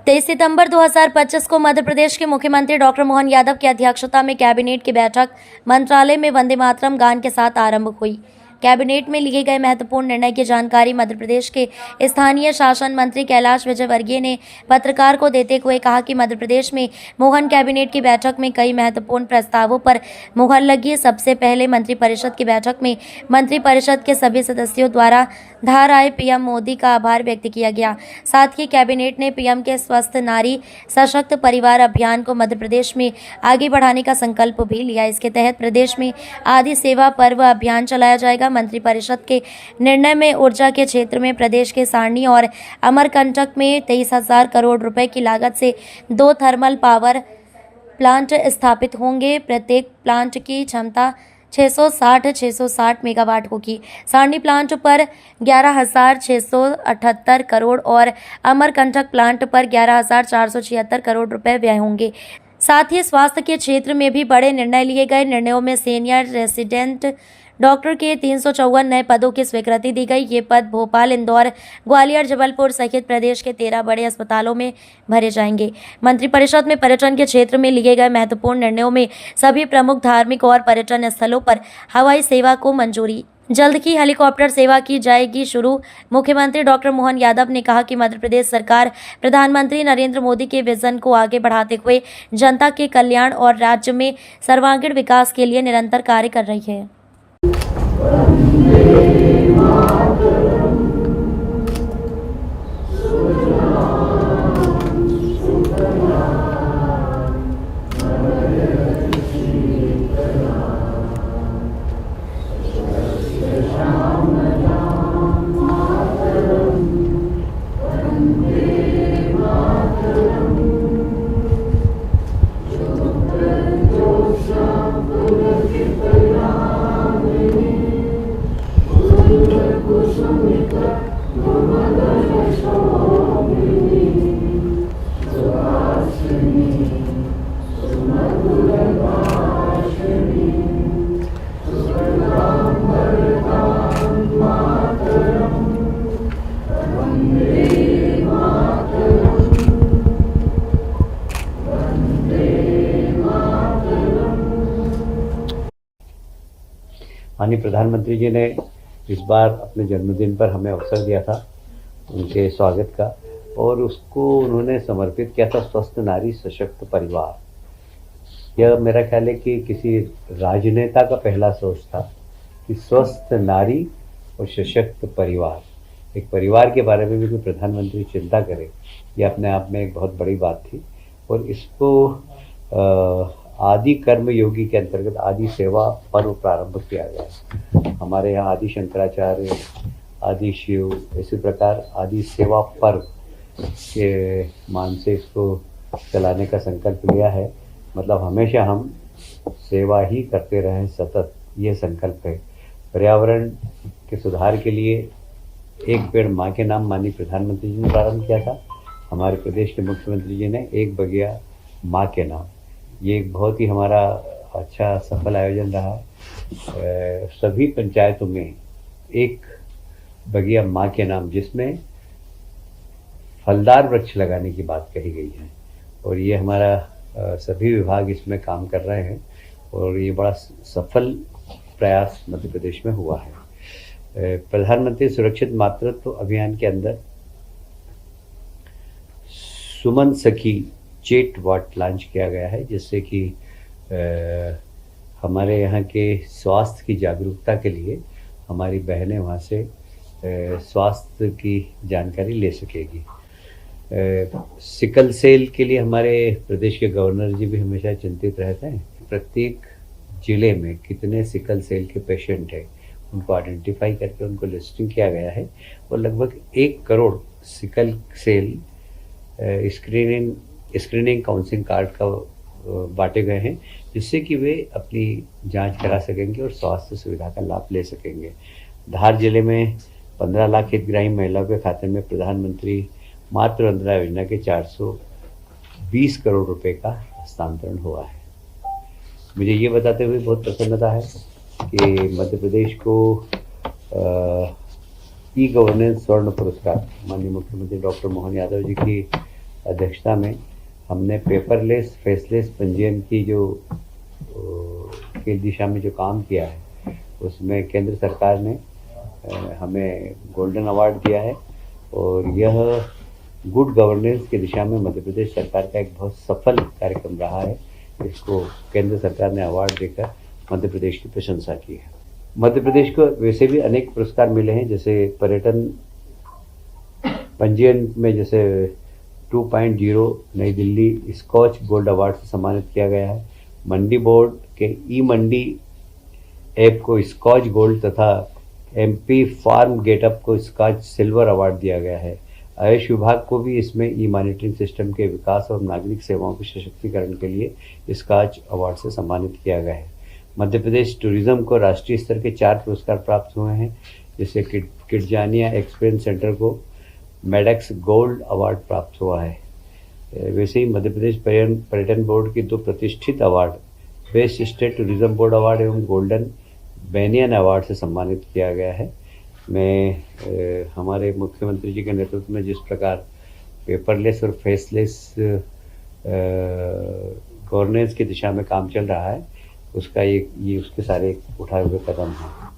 23 सितंबर 2025 को मध्य प्रदेश के मुख्यमंत्री डॉक्टर मोहन यादव की अध्यक्षता में कैबिनेट की बैठक मंत्रालय में वंदे मातरम गान के साथ आरंभ हुई। कैबिनेट में लिए गए महत्वपूर्ण निर्णय की जानकारी मध्य प्रदेश के स्थानीय शासन मंत्री कैलाश विजयवर्गीय ने पत्रकार को देते हुए कहा कि मध्य प्रदेश में मोहन कैबिनेट की बैठक में कई महत्वपूर्ण प्रस्तावों पर मुहर लगी। सबसे पहले मंत्रिपरिषद की बैठक में मंत्रिपरिषद के सभी सदस्यों द्वारा धार आए पीएम मोदी का आभार व्यक्त किया गया। साथ ही कैबिनेट ने पीएम के स्वस्थ नारी सशक्त परिवार अभियान को मध्य प्रदेश में आगे बढ़ाने का संकल्प भी लिया। इसके तहत प्रदेश में आदि सेवा पर्व अभियान चलाया जाएगा। मंत्रिपरिषद के निर्णय में ऊर्जा के क्षेत्र में प्रदेश के सारणी और अमरकंटक में 23,000 करोड़ रुपए की लागत से 2 थर्मल पावर प्लांट स्थापित होंगे। प्रत्येक प्लांट की क्षमता 660 मेगावाट होगी। सारणी प्लांट पर 11,678 करोड़ और अमरकंटक प्लांट पर 11,476 करोड़ रुपए व्यय होंगे। साथ ही स्वास्थ्य के क्षेत्र में भी बड़े निर्णय लिए गए। निर्णयों में सीनियर रेसिडेंट डॉक्टर के 354 नए पदों की स्वीकृति दी गई। ये पद भोपाल, इंदौर, ग्वालियर, जबलपुर सहित प्रदेश के 13 बड़े अस्पतालों में भरे जाएंगे। मंत्रिपरिषद में पर्यटन के क्षेत्र में लिए गए महत्वपूर्ण निर्णयों में सभी प्रमुख धार्मिक और पर्यटन स्थलों पर हवाई सेवा को मंजूरी। जल्द ही हेलीकॉप्टर सेवा की जाएगी शुरू। मुख्यमंत्री डॉक्टर मोहन यादव ने कहा कि मध्य प्रदेश सरकार प्रधानमंत्री नरेंद्र मोदी के विजन को आगे बढ़ाते हुए जनता के कल्याण और राज्य में सर्वांगीण विकास के लिए निरंतर कार्य कर रही है। माननीय प्रधानमंत्री जी ने इस बार अपने जन्मदिन पर हमें अवसर दिया था उनके स्वागत का, और उसको उन्होंने समर्पित किया था स्वस्थ नारी सशक्त परिवार। यह मेरा ख्याल है कि किसी राजनेता का पहला सोच था कि स्वस्थ नारी और सशक्त परिवार, एक परिवार के बारे में भी कोई प्रधानमंत्री चिंता करे, यह अपने आप में एक बहुत बड़ी बात थी। और इसको आदि कर्म योगी के अंतर्गत आदि सेवा पर्व प्रारंभ किया गया है। हमारे यहाँ आदि शंकराचार्य, आदि शिव, इसी प्रकार आदि सेवा पर्व के मान से इसको चलाने का संकल्प लिया है। मतलब हमेशा हम सेवा ही करते रहें सतत, ये संकल्प है। पर्यावरण के सुधार के लिए एक पेड़ माँ के नाम माननीय प्रधानमंत्री जी ने प्रारंभ किया था। हमारे प्रदेश के मुख्यमंत्री जी ने एक बगिया माँ के नाम, ये एक बहुत ही हमारा अच्छा सफल आयोजन रहा। सभी पंचायतों में एक बगिया माँ के नाम, जिसमें फलदार वृक्ष लगाने की बात कही गई है, और ये हमारा सभी विभाग इसमें काम कर रहे हैं, और ये बड़ा सफल प्रयास मध्य प्रदेश में हुआ है। प्रधानमंत्री सुरक्षित मातृत्व अभियान के अंदर सुमन सखी चेट वाट लॉन्च किया गया है, जिससे कि हमारे यहाँ के स्वास्थ्य की जागरूकता के लिए हमारी बहनें वहाँ से स्वास्थ्य की जानकारी ले सकेगी। सिकल सेल के लिए हमारे प्रदेश के गवर्नर जी भी हमेशा चिंतित रहते हैं। प्रत्येक जिले में कितने सिकल सेल के पेशेंट हैं, उनको आइडेंटिफाई करके उनको लिस्टिंग किया गया है, और लगभग 1 crore sickle cell screening counselling card का बांटे गए हैं, जिससे कि वे अपनी जांच करा सकेंगे और स्वास्थ्य सुविधा का लाभ ले सकेंगे। धार जिले में 15 लाख हितग्राही महिलाओं के खाते में प्रधानमंत्री मातृ वंदना योजना के 420 करोड़ रुपए का हस्तांतरण हुआ है। मुझे ये बताते हुए बहुत प्रसन्नता है कि मध्य प्रदेश को ई गवर्नेंस स्वर्ण पुरस्कार माननीय मुख्यमंत्री डॉक्टर मोहन यादव जी की अध्यक्षता में हमने पेपरलेस फेसलेस पंजीयन की जो की दिशा में जो काम किया है, उसमें केंद्र सरकार ने हमें गोल्डन अवार्ड दिया है और यह गुड गवर्नेंस की दिशा में मध्य प्रदेश सरकार का एक बहुत सफल कार्यक्रम रहा है। इसको केंद्र सरकार ने अवार्ड देकर मध्य प्रदेश की प्रशंसा की है। मध्य प्रदेश को वैसे भी अनेक पुरस्कार मिले हैं, जैसे पर्यटन पंजीयन में जैसे 2.0 नई दिल्ली स्कॉच गोल्ड अवार्ड से सम्मानित किया गया है। मंडी बोर्ड के ई मंडी ऐप को स्कॉच गोल्ड तथा एमपी फार्म गेटअप को स्कॉच सिल्वर अवार्ड दिया गया है। आयुष विभाग को भी इसमें ई मॉनिटरिंग सिस्टम के विकास और नागरिक सेवाओं के सशक्तिकरण के लिए स्कॉच अवार्ड से सम्मानित किया गया है। मध्य प्रदेश टूरिज्म को राष्ट्रीय स्तर के 4 पुरस्कार प्राप्त हुए हैं, जैसे किडजानिया एक्सपीरियंस सेंटर को मेडेक्स गोल्ड अवार्ड प्राप्त हुआ है। वैसे ही मध्य प्रदेश पर्यटन बोर्ड की 2 प्रतिष्ठित award best state tourism board award एवं गोल्डन बेनियन अवार्ड से सम्मानित किया गया है। मैं हमारे मुख्यमंत्री जी के नेतृत्व में जिस प्रकार पेपरलेस और फेसलेस गवर्नेंस की दिशा में काम चल रहा है, उसका ये उसके सारे उठाए हुए कदम हैं।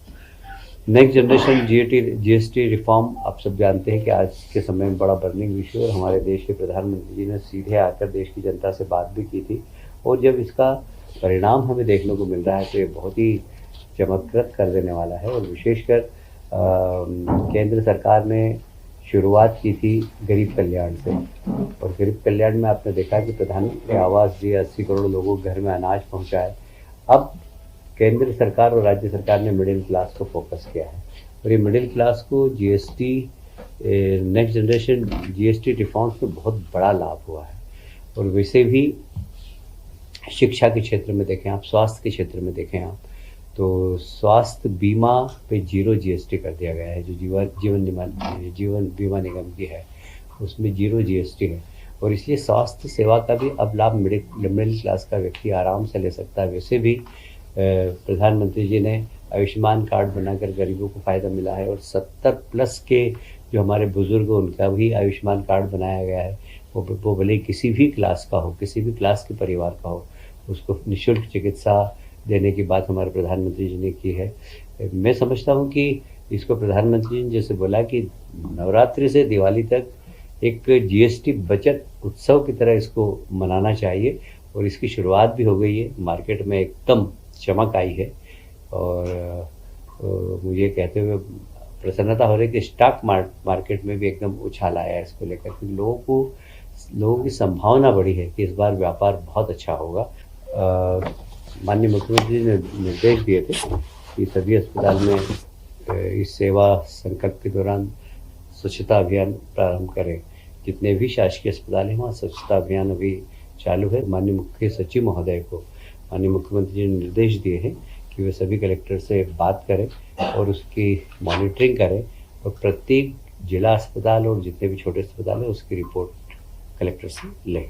नेक्स्ट जनरेशन जीएसटी रिफॉर्म, आप सब जानते हैं कि आज के समय में बड़ा बर्निंग विषय और हमारे देश के प्रधानमंत्री जी ने सीधे आकर देश की जनता से बात भी की थी, और जब इसका परिणाम हमें देखने को मिल रहा है तो ये बहुत ही चमत्कृत कर देने वाला है। और विशेषकर केंद्र सरकार ने शुरुआत की थी गरीब कल्याण से, और गरीब कल्याण में आपने देखा कि प्रधानमंत्री आवास दिए, 80 करोड़ लोगों के घर में अनाज पहुंचाए। अब केंद्र सरकार और राज्य सरकार ने मिडिल क्लास को फोकस किया है, और ये मिडिल क्लास को GST next generation GST reforms में बहुत बड़ा लाभ हुआ है। और वैसे भी शिक्षा के क्षेत्र में देखें आप, स्वास्थ्य के क्षेत्र में देखें आप, तो स्वास्थ्य बीमा पे 0 जीएसटी कर दिया गया है। जो जीवन बीमा निगम की है उसमें 0 जीएसटी है, और इसलिए स्वास्थ्य सेवा का भी अब लाभ मिडिल क्लास का व्यक्ति आराम से ले सकता है। वैसे भी प्रधानमंत्री जी ने आयुष्मान कार्ड बनाकर गरीबों को फ़ायदा मिला है, और 70+ के जो हमारे बुज़ुर्ग उनका भी आयुष्मान कार्ड बनाया गया है। वो भले किसी भी क्लास का हो, किसी भी क्लास के परिवार का हो, उसको निःशुल्क चिकित्सा देने की बात हमारे प्रधानमंत्री जी ने की है। मैं समझता हूँ कि इसको प्रधानमंत्री जी ने जैसे बोला कि नवरात्रि से दिवाली तक एक जीएसटी बचत उत्सव की तरह इसको मनाना चाहिए, और इसकी शुरुआत भी हो गई है। मार्केट में एकदम चमक आई है, और मुझे कहते हुए प्रसन्नता हो रही है कि स्टॉक मार्केट में भी एकदम उछाल आया है इसको लेकर, क्योंकि लोगों की संभावना बढ़ी है कि इस बार व्यापार बहुत अच्छा होगा। माननीय मुख्यमंत्री जी ने निर्देश दिए थे कि सभी अस्पताल में इस सेवा संकल्प के दौरान स्वच्छता अभियान प्रारंभ करें। जितने भी शासकीय अस्पताल हैं वहाँ स्वच्छता अभियान अभी चालू है। माननीय मुख्य सचिव महोदय को माननीय मुख्यमंत्री जी ने निर्देश दिए हैं कि वे सभी कलेक्टर से बात करें और उसकी मॉनिटरिंग करें, और प्रत्येक जिला अस्पताल और जितने भी छोटे अस्पताल हैं उसकी रिपोर्ट कलेक्टर से लें।